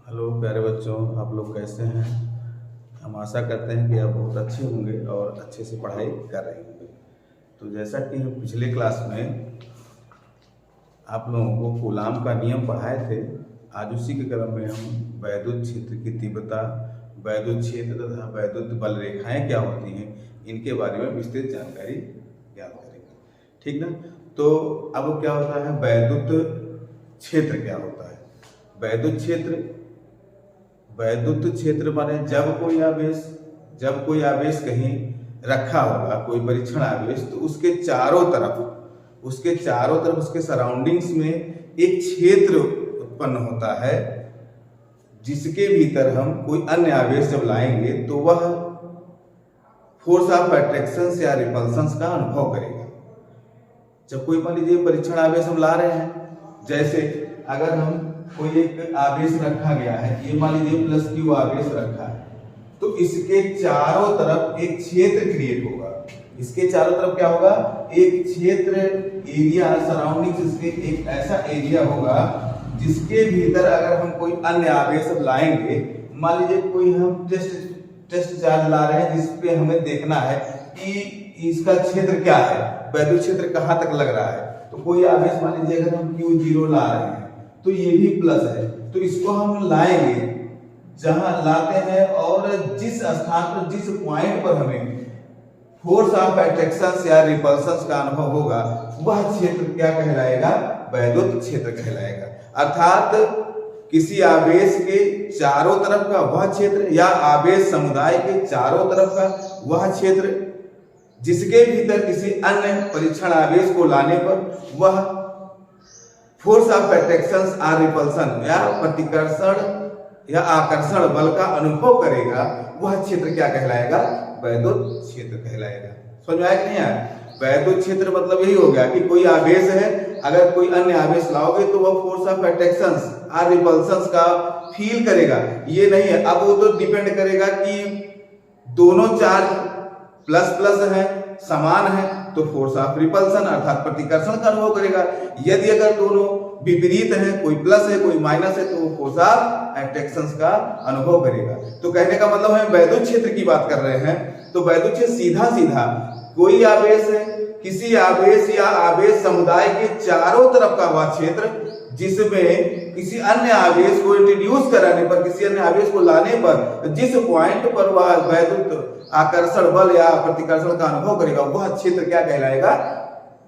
Hello प्यारे बच्चों, आप लोग कैसे हैं। हम आशा करते हैं कि आप बहुत अच्छे होंगे और अच्छे से पढ़ाई कर रहे होंगे। तो जैसा कि हम पिछले क्लास में आप लोगों को कूलाम का नियम पढ़ाए थे, आज उसी के क्रम में हम वैद्युत क्षेत्र की तीव्रता, वैद्युत क्षेत्र तथा वैद्युत बल रेखाएं क्या होती हैं, इनके बारे में विस्तृत जानकारी ज्ञात करेंगे। ठीक ना। तो अब क्या होता है, वैद्युत क्षेत्र क्या होता है। वैद्युत क्षेत्र माने जब कोई आवेश कहीं रखा होगा, कोई परीक्षण आवेश, तो उसके चारों तरफ उसके सराउंडिंग्स में एक क्षेत्र उत्पन्न होता है, जिसके भीतर हम कोई अन्य आवेश जब लाएंगे तो वह फोर्स ऑफ अट्रैक्शन या रिपल्शन का अनुभव करेगा। जब कोई मान लीजिए परीक्षण आवेश हम ला रहे हैं, जैसे अगर हम कोई एक आवेश रखा गया है, ये मान लीजिए +Q आवेश रखा है, तो इसके चारों तरफ एक क्षेत्र क्रिएट होगा। इसके चारों तरफ क्या होगा, एक क्षेत्र एरिया सराउंडिंग, इसके एक ऐसा एरिया होगा जिसके भीतर अगर हम कोई अन्य आवेश लाएंगे, मान लीजिए कोई हम टेस्ट चार्ज ला रहे हैं, जिसपे हमें देखना है कि इसका क्षेत्र क्या है, वैद्युत क्षेत्र कहाँ तक लग रहा है। तो कोई आवेश मान लीजिए अगर हम Q0 ला रहे हैं, तो ये भी प्लस है, तो इसको हम लाएंगे जहां लाते हैं, और जिस स्थान पर, जिस पॉइंट पर हमें फोर्स ऑफ अट्रैक्शन या रिपल्शन का अनुभव होगा, वह क्षेत्र क्या कहलाएगा, वैद्युत क्षेत्र कहलाएगा। अर्थात किसी आवेश के चारों तरफ का वह क्षेत्र, या आवेश समुदाय के चारों तरफ का वह क्षेत्र, जिसके भीतर किसी अन्य परीक्षण आवेश को लाने पर वह फोर्स ऑफ अट्रैक्शन और रिपल्शन या प्रतिकर्षण या आकर्षण बल का अनुभव करेगा, वह क्षेत्र क्या कहलाएगा, वैद्युत क्षेत्र कहलाएगा। समझ में आया कि नहीं आया। वैद्युत क्षेत्र मतलब यही हो गया कि कोई आवेश है, अगर कोई अन्य आवेश लाओगे तो वह फोर्स ऑफ अट्रैक्शन और रिपल्शन का फील करेगा। ये नहीं है, अब वो तो डिपेंड करेगा कि दोनों चार्ज प्लस प्लस है, समान है, तो फोर्स ऑफ रिपल्शन अर्थात प्रतिकर्षण का अनुभव करेगा। यदि अगर दोनों विपरीत है, कोई प्लस है कोई माइनस है, तो वो फोर्स ऑफ अट्रैक्शन का अनुभव करेगा। तो कहने का मतलब है वैद्युत क्षेत्र की बात कर रहे हैं, तो वैद्युत क्षेत्र सीधा सीधा कोई आवेश है, किसी आवेश या आवेश समुदाय के चारों तरफ का वह क्षेत्र, जिसमें किसी अन्य आवेश को इंट्रोड्यूस कराने पर, किसी अन्य आवेश को लाने पर जिस पॉइंट पर वह वैद्युत आकर्षण बल या प्रतिकर्षण का अनुभव करेगा, वह क्षेत्र क्या कहलाएगा,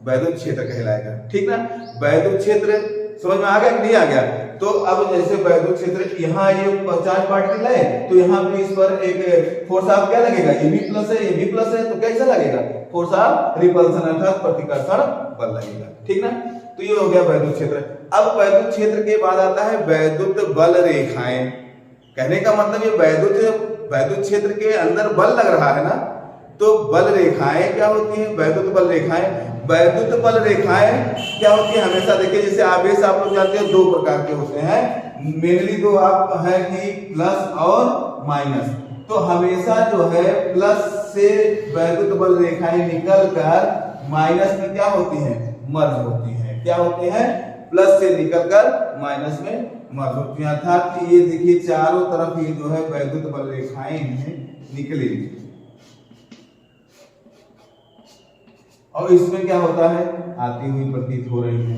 वैद्युत क्षेत्र कहलाएगा। ठीक ना। वैद्युत क्षेत्र समझ में आ गया कि नहीं आ गया। तो अब जैसे वैद्युत क्षेत्र, यहाँ ये चार्ज पार्टिकल है, तो यहाँ पे इस पर एक फोर्स ऑफ क्या लगेगा, ये भी प्लस है ये भी प्लस है, तो कैसा लगेगा, फोर्स ऑफ रिपल्शन अर्थात प्रतिकर्षण बल लगेगा। ठीक ना। तो ये हो गया वैद्युत क्षेत्र। अब वैद्युत क्षेत्र के बाद आता है वैद्युत बल रेखाएं। कहने का मतलब ये वैद्युत क्षेत्र के अंदर बल लग रहा है ना, तो बल रेखाएं क्या होती हैं, वैद्युत बल रेखाएं क्या होती है। हमेशा देखिए, जैसे आवेश आप लोग जानते हैं दो प्रकार के होते हैं, मेनली दो आप है कि प्लस और माइनस। तो हमेशा जो है प्लस से वैद्युत बल रेखाएं निकलकर माइनस में क्या होती हैं, मर्ज होती हैं। क्या होती हैं, प्लस से निकलकर माइनस में मर्ज होती हैं। अर्थात ये देखिए चारों तरफ ये जो है वैद्युत बल रेखाएं निकलेगी, और इसमें क्या होता है, आती हुई प्रतीत हो रही है।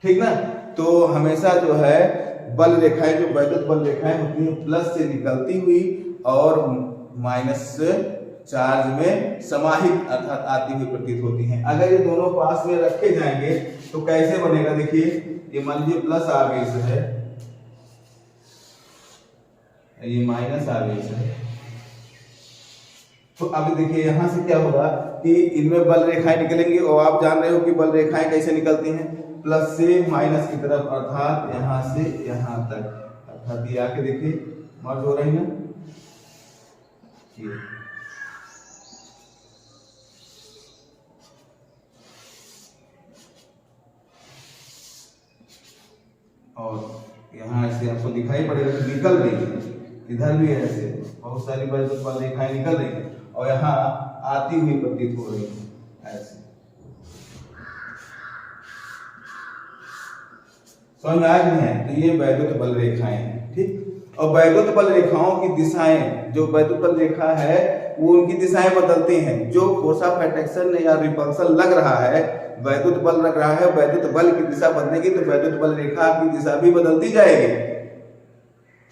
ठीक ना। तो हमेशा जो है बल रेखाएं, जो वैद्युत बल रेखाएं होती हैं, प्लस से निकलती हुई और माइनस चार्ज में समाहित अर्थात आती हुई प्रतीत होती हैं। अगर ये दोनों पास में रखे जाएंगे तो कैसे बनेगा, देखिए ये मान लीजिए प्लस आवेश है, ये माइनस आवेश है, तो अब देखिए यहां से क्या होगा कि इनमें बल रेखाएं निकलेंगी, और आप जान रहे हो कि बल रेखाएं कैसे निकलती हैं, प्लस से माइनस की तरफ, अर्थात यहां से यहां तक, अर्थात ये आके देखिए मर्ज हो रही है। और यहाँ ऐसे आपको दिखाई पड़ेगा कि निकल रही है, इधर भी ऐसे बहुत सारी वैद्युत बल रेखाएं निकल रही है, और यहाँ आती हुई प्रतीत हो रही है ऐसे। समझ में आ गई है। तो ये वैद्युत बल रेखाएं हैं, ठीक। और वैद्युत बल रेखाओं की दिशाएं, जो वैद्युत बल रेखा है वो उनकी दिशाएं बदलती हैं। जो फोर्स ऑफ अट्रैक्शन या रिपल्सन लग रहा है, वैद्युत बल लग रहा है, वैद्युत बल की दिशा बदलेगी तो वैद्युत बल रेखा की दिशा भी बदलती जाएगी।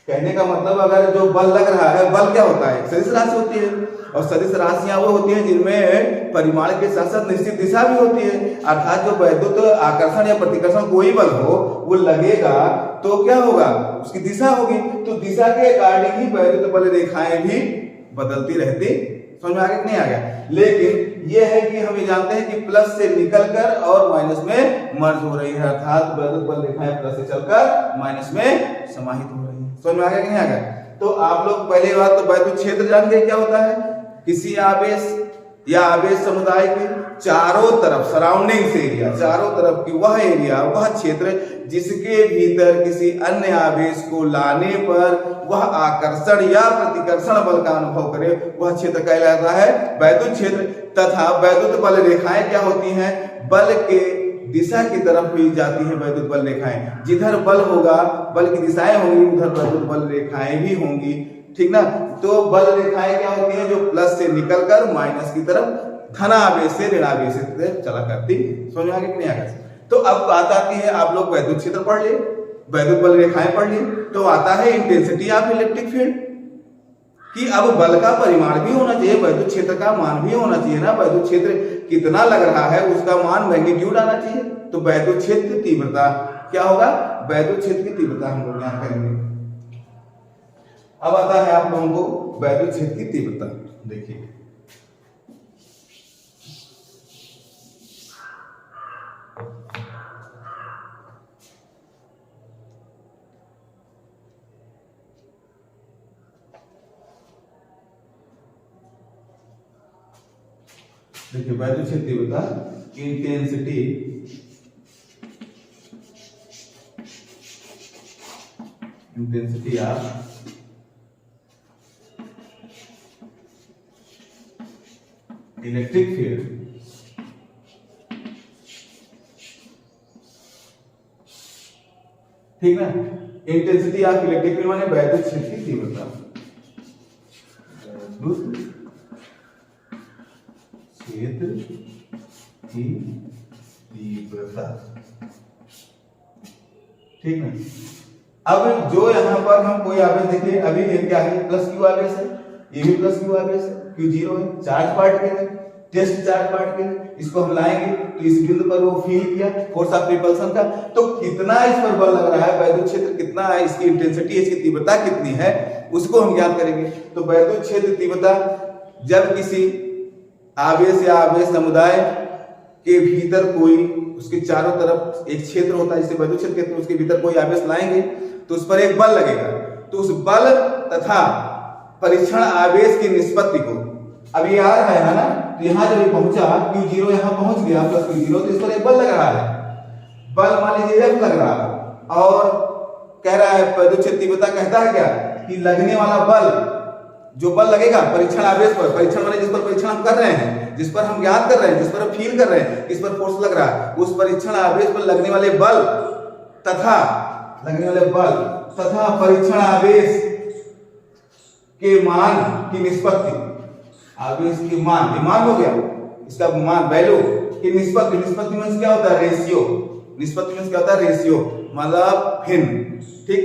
कहने का मतलब अगर जो बल लग रहा है, बल क्या होता है, सदिश राशि होती है, और सदिश राशियां वो होती हैं जिनमें परिमाण के साथ साथ निश्चित दिशा भी होती है। अर्थात जो वैद्युत आकर्षण या प्रतिकर्षण कोई बल हो, वो लगेगा तो क्या होगा, उसकी दिशा होगी। तो दिशा के अकॉर्डिंग ही वैद्युत बल रेखाएं भी बदलती रहती। समझ में आ गया कि नहीं आ गया। लेकिन ये है कि हम ये जानते हैं कि प्लस से निकलकर और माइनस में मर्ज हो रही है, अर्थात वैद्युत बल रेखाएं प्लस से चलकर माइनस में समाहित हो रही है। समझ में आ गया कि नहीं आ गया। तो आप लोग पहले बात तो वैद्युत क्षेत्र जान गए क्या होता है। किसी आवेश या आवेश समुदाय के चारों तरफ सराउंडिंग एरिया, चारों तरफ की वह एरिया, वह क्षेत्र जिसके भीतर किसी अन्य आवेश को लाने पर वह आकर्षण या प्रतिकर्षण बल का अनुभव करे, वह क्षेत्र कहलाता है वैद्युत क्षेत्र। तथा वैद्युत बल रेखाएं क्या होती हैं, बल के दिशा की तरफ भी जाती है वैद्युत बल रेखाएं। जिधर बल होगा, बल की दिशाएं होंगी, उधर वैद्युत बल रेखाएं भी होंगी, ठीक ना। तो बल रेखाएं क्या होती हैं, जो प्लस से निकलकर माइनस की तरफ धनावेश से ऋणावेश से चला करती। समझ में आ गया कि नहीं आ गया। तो अब बात आती है, आप लोग वैद्युत क्षेत्र पढ़ लिए, वैद्युत बल रेखाएं पढ़ लिए, तो आता है इंटेंसिटी ऑफ इलेक्ट्रिक फील्ड कि अब बल का परिमाण भी होना चाहिए, वैद्युत क्षेत्र का मान भी होना चाहिए ना। वैद्युत क्षेत्र कितना लग रहा है उसका मान मैग्नीट्यूड आना चाहिए। तो वैद्युत क्षेत्र की तीव्रता क्या होगा, वैद्युत क्षेत्र की तीव्रता हम लोग ज्ञान करेंगे। अब आता है आप लोगों को वैद्युत क्षेत्र की तीव्रता। देखिए वैद्युत क्षेत्र तीव्रता इंटेंसिटी ऑफ इलेक्ट्रिक फील्ड, ठीक ना। इंटेंसिटी ऑफ इलेक्ट्रिक फील्ड माने वैद्युत क्षेत्र की तीव्रता, क्षेत्र की तीव्रता, ठीक ना। अब जो यहां पर हम कोई आवेश देखिए, अभी ये क्या है, प्लस क्यू आवेश है, ये भी प्लस क्यू आवेश है, क्यू जीरो है, चार्ज पार्टिकल है, टेस्ट चार्ज पार्टिकल, इसको हम लाएंगे तो इस बिंदु पर वो फील किया फोर्स ऑफ रिपल्सन का, तो कितना इस पर बल लग रहा है, वैद्युत क्षेत्र कितना है, इसकी इंटेंसिटी, इसकी तीव्रता कितनी है, उसको हम ज्ञात करेंगे। तो वैद्युत क्षेत्र तीव्रता जब किसी आवेश या आवेश समुदाय के भीतर कोई, उसके चारों तरफ एक क्षेत्र होता है जिसे वैद्युत क्षेत्र कहते हैं, उसके भीतर कोई आवेश लाएंगे तो उस पर एक बल लगेगा। तो उस बल तथा परीक्षण आवेश की निष्पत्ति को, अब ये आ रहा है ना, तो यहां जब ये पहुंचा क्यू जीरो, यहां पहुंच गया प्लस क्यू जीरो, तो इस पर एक बल लग रहा है, बल मान लीजिए एफ लग रहा है, और कह रहा है वैद्युत क्षेत्र तीव्रता कहता है क्या कि लगने वाला बल, जो बल लगेगा परीक्षण आवेश पर, परीक्षण माने जिस पर परीक्षण हम कर रहे हैं, जिस पर हम ज्ञात कर रहे हैं, जिस पर हम फील कर रहे हैं, इस पर फोर्स लग रहा है, उस परीक्षण आवेश पर लगने वाले बल तथा परीक्षण आवेश के मान की निष्पत्ति, आवेश के मान, ये मान हो गया, इसका मान वैल्यू की निष्पत्ति, निष्पत्ति मींस क्या होता है, रेशियो, निष्पत्ति मींस क्या होता है, रेशियो मतलब भिन्न, ठीक,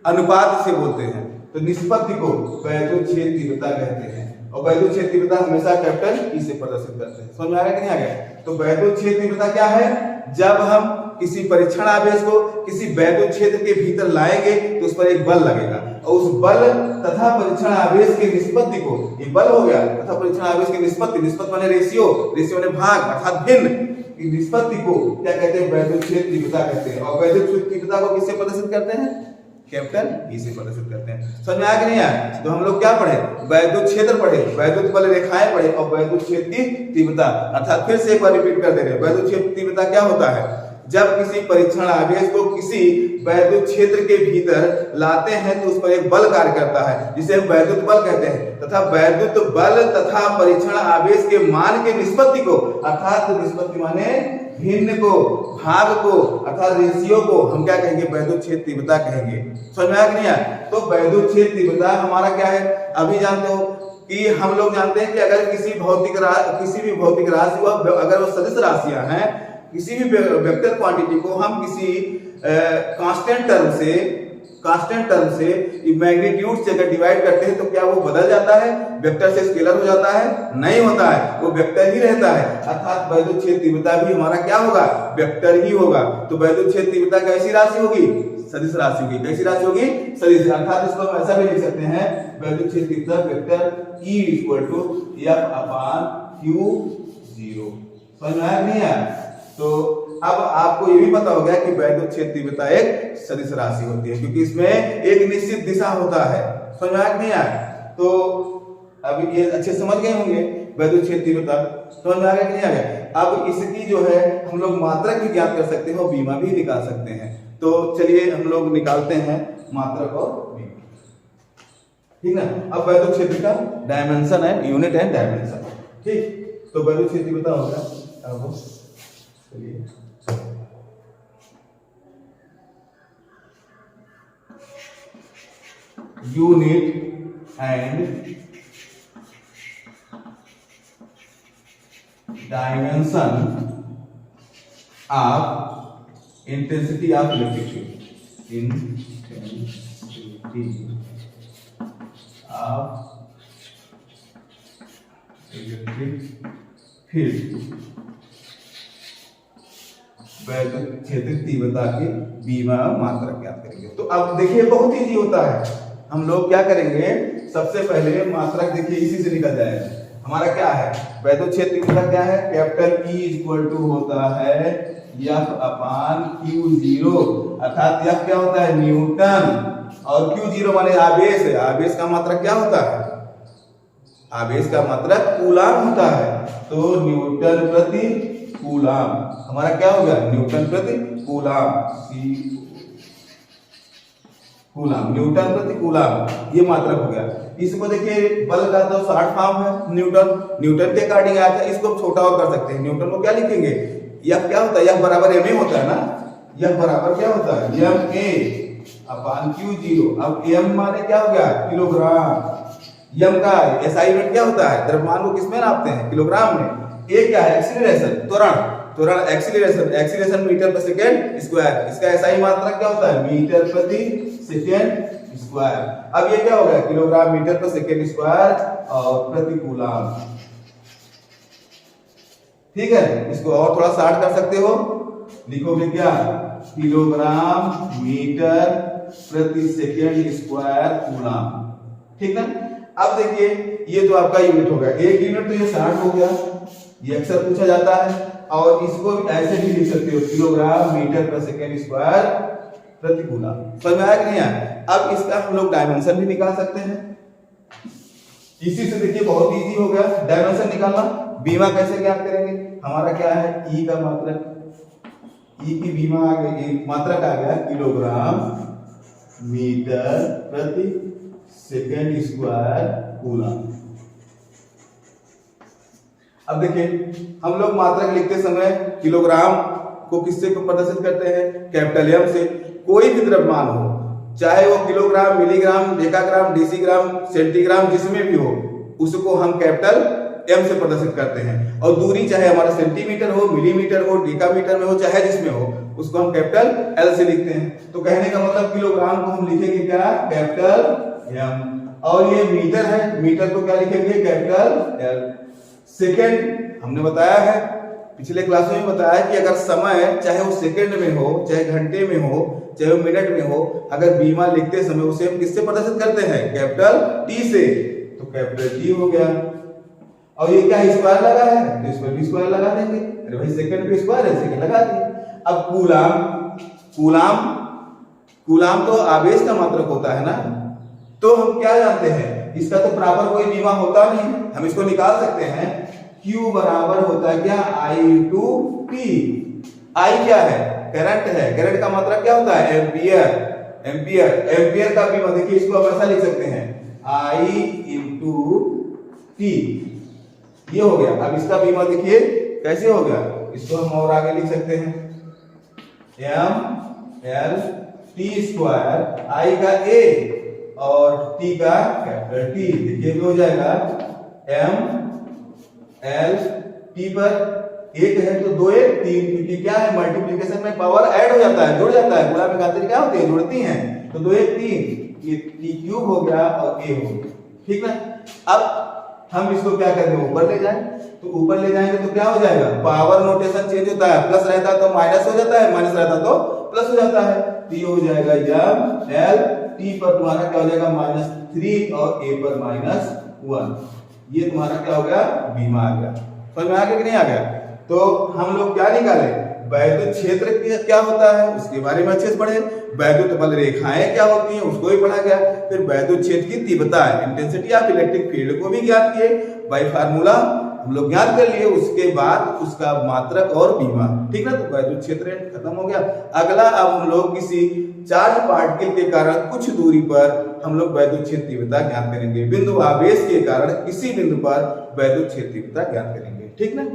अनुपात से बोलते हैं। तो निष्पत्ति को वैद्युत क्षेत्र तीव्रता कहते हैं, और वैद्युत क्षेत्र तीव्रता हमेशा कैपिटल ई से प्रदर्शित करते हैं। समझ में आ गया कि नहीं आ गया। तो वैद्युत क्षेत्र तीव्रता क्या है, जब हम किसी परीक्षण आवेश को किसी वैद्युत क्षेत्र के भीतर लाएंगे तो उस पर एक बल लगेगा, और उस बल तथा परीक्षण आवेश की निष्पत्ति को, ये बल हो गया तथा परीक्षण आवेश की निष्पत्ति, निष्पत्ति माने रेशियो, रेशियो माने भाग अर्थात भिन्न, की निष्पत्ति को क्या कहते हैं, वैद्युत क्षेत्र तीव्रता कहते हैं। और वैद्युत क्षेत्र तीव्रता को किससे प्रदर्शित करते हैं, कैपिटल ई से प्रदर्शित करते हैं। समझ में आया कि नहीं आया। तो हम लोग क्या पढ़े, वैद्युत क्षेत्र पढ़े, वैद्युत बल रेखाएं पढ़े, और वैद्युत क्षेत्र की तीव्रता, अर्थात फिर से एक बार रिपीट कर दे रहे हैं, वैद्युत क्षेत्र तीव्रता क्या होता है, जब किसी परीक्षण आवेश को किसी वैद्युत क्षेत्र के भीतर लाते हैं तो उस पर एक बल कार्य करता है जिसे हम वैद्युत बल कहते हैं, तथा वैद्युत बल तथा परीक्षण आवेश के मान के निष्पत्ति को, अर्थात निष्पत्ति माने भिन्न को, भाग को, अर्थात रेशियो को हम क्या कहेंगे, वैद्युत क्षेत्र तीव्रता कहेंगे। समझ में आया कि नहीं आया? तो वैद्युत क्षेत्र तीव्रता हमारा क्या है, अभी जानते हो कि हम लोग जानते हैं कि अगर किसी भी भौतिक राशि अगर वो सदिश राशियां हैं, किसी भी वेक्टर क्वांटिटी को हम किसी कांस्टेंट टर्म से मैग्नीट्यूड से अगर डिवाइड करते हैं तो क्या वो बदल जाता है, वेक्टर से स्केलर हो जाता है? नहीं होता है, वो वेक्टर ही रहता है। अर्थात वैद्युत क्षेत्र तीव्रता भी हमारा क्या होगा, वेक्टर ही होगा। तो वैद्युत क्षेत्र तीव्रता कैसी राशि होगी, सदिश राशि होगी। कैसी राशि होगी, सदिश। अर्थात इसको हम ऐसा भी लिख सकते हैं, वैद्युत क्षेत्र तीव्रता वेक्टर E = F/Q0। समझ में आया नहीं आया? तो अब आपको ये भी पता हो गया कि वैद्युत क्षेत्र तीव्रता एक सदिश राशि होती है, क्योंकि इसमें एक निश्चित दिशा होता है। समझ में आया नहीं आया? तो अब ये अच्छे समझ गए होंगे वैद्युत क्षेत्र तीव्रता। समझ में आ गया कि नहीं आ गया? अब इसकी जो है हम लोग मात्रक भी ज्ञात कर सकते हैं और बीमा भी निकाल सकते हैं। तो चलिए हम लोग निकालते हैं मात्रक और बीमा, ठीक ना। अब वैद्युत क्षेत्र का डायमेंशन है, यूनिट एंड डायमेंशन, ठीक। तो वैद्युत क्षेत्र तीव्रता हो गया। अब चलिए unit and dimension of intensity of electric field, intensity of electric field, वैद्युत क्षेत्र तीव्रता के बीमा मात्रक ज्ञात करेंगे। तो अब देखिए बहुत इजी होता है। हम लोग क्या करेंगे, सबसे पहले मात्रक देखिए इसी से निकल जाएगा। हमारा क्या है, वैद्युत क्षेत्र तीव्रता क्या है, कैपिटल E होता है F/Q0, अर्थात F क्या होता है, न्यूटन, और Q0 माने आवेश है। आवेश का मात्रक क्या होता है, आवेश का मात्रक कूलाम होता है। तो न्यूटन प्रति कूलाम हमारा क्या हो गया, न्यूटन प्रति कूलाम, कूलाम, न्यूटन प्रति कूलाम, ये मात्रक हो गया। इसको देखिए बल का तो शॉर्ट फॉर्म है न्यूटन के अकॉर्डिंग आया था। इसको छोटा और कर सकते हैं। न्यूटन को क्या लिखेंगे, यह क्या होता है, यह बराबर ma होता है ना, यह बराबर क्या होता है, ma/Q0। अब m माने क्या हो गया, किलोग्राम। m का SI यूनिट क्या होता है, द्रव्यमान को किसमें नापते हैं, किलोग्राम में। a क्या है, एक्सीलरेशन, त्वरण, एक्सीलरेशन मीटर पर सेकेंड स्क्वायर। इसका SI मात्रक क्या होता है, मीटर प्रति सेकेंड स्क्वायर। अब ये क्या हो गया, किलोग्राम मीटर पर सेकेंड स्क्वायर और प्रति कूलाम, ठीक है। इसको और थोड़ा शार्ट कर सकते हो, लिखोगे क्या, किलोग्राम मीटर प्रति सेकेंड स्क्वायर कूलाम, ठीक है। अब देखिए ये तो आपका यूनिट हो गया, एक यूनिट तो ये 60 हो गया, ये अक्सर पूछा जाता है। और इसको ऐसे भी लिख सकते हो, किलोग्राम मीटर पर सेकेंड स्क्वायर प्रति कूलाम। समझ में आया कि नहीं आया? अब इसका हम लोग डायमेंशन भी निकाल सकते हैं। इसी से देखिए बहुत इजी हो गया डायमेंशन निकालना। बीमा कैसे ज्ञात करेंगे, हमारा क्या है, E का मात्रक, E की बीमा आ गई, मात्रक आ गया किलोग्राम मीटर प्रति सेकेंड स्क्वायर कूलाम। अब देखिए हम लोग मात्रक लिखते समय किलोग्राम को किससे को प्रदर्शित करते हैं, कैपिटल M से। कोई भी द्रव्यमान हो, चाहे वो kilogram, milligram, decagram, decigram, centigram, जिसमें भी हो, उसको हम कैपिटल M से प्रदर्शित करते हैं। और दूरी चाहे हमारा सेंटीमीटर हो, मिलीमीटर हो, डेकामीटर में हो, चाहे जिसमें हो, उसको हम कैपिटल L से लिखते हैं। तो कहने का मतलब किलोग्राम को हम लिखेंगे क्या, कैपिटल M, और ये मीटर है, मीटर को क्या लिखेंगे, कैपिटल L। सेकेंड हमने बताया है, पिछले क्लास में बताया कि अगर समय चाहे वो सेकंड में हो, चाहे घंटे में हो, चाहे वो मिनट में हो, अगर बीमा लिखते समय उसे हम किससे प्रदर्शित करते हैं, कैपिटल T से। तो कैपिटल T हो गया। और ये क्या स्क्वायर लगा है, तो इस पर भी स्क्वायर लगा देंगे। अरे भाई सेकंड पे स्क्वायर है, सेकंड लगा दिए। अब कूलाम तो आवेश का मात्रक होता है ना, तो हम क्या जानते हैं, इसका तो प्रॉपर कोई बीमा होता नहीं, हम इसको निकाल सकते हैं। Q बराबर होता है क्या, I into P। आई क्या है? करंट है। करंट का मात्रा क्या होता है? एम्पियर। एम्पियर एम्पियर का बीमा देखिए, इसको हम ऐसा लिख सकते हैं आई इंटू टी, ये हो गया। अब इसका बीमा देखिए कैसे हो गया, इसको हम और आगे लिख सकते हैं एम एल टी स्क्वायर, आई का ए और टी का कैपिटल टी, देखिए हो जाएगा एम एल टी पर एक है तो दो एक तीन, क्योंकि क्या है मल्टीप्लिकेशन में पावर ऐड हो जाता है, जुड़ जाता है, गुणा में खातिर क्या होती है, जुड़ती हैं, तो दो एक तीन, ये टी क्यूब हो गया और ए हो गया, ठीक ना। अब हम इसको क्या कर दें, ऊपर ले जाएं, तो ऊपर ले जाएंगे तो क्या हो जाएगा, पावर नोटेशन चेंज होता है, प्लस रहता तो माइनस हो जाता है, माइनस रहता तो प्लस हो जाता है, तो ये हो जाएगा एम एल टी पर तुम्हारा क्या हो जाएगा -3 और ए पर -1, ये तुम्हारा क्या हो गया, बीमा आ गया। समझ में आ गया कि नहीं आ गया? तो हम लोग क्या निकाले, वैद्युत क्षेत्र क्या होता है उसके बारे में अच्छे से पढ़े, वैद्युत बल रेखाएं क्या होती हैं उसको भी पढ़ा गया, फिर वैद्युत क्षेत्र की तीव्रता इंटेंसिटी ऑफ इलेक्ट्रिक फील्ड को भी ज्ञात किए बाय फार्मूला हम लोग ज्ञात कर लिए, उसके बाद उसका मात्रक और बीमा, ठीक ना। तो वैद्युत क्षेत्र खत्म हो गया। अगला अब हम लोग किसी चार्ज पार्टिकल के कारण कुछ दूरी पर हम लोग वैद्युत क्षेत्र तीव्रता ज्ञात करेंगे, बिंदु आवेश के कारण किसी बिंदु पर वैद्युत क्षेत्र तीव्रता ज्ञात करेंगे, ठीक ना।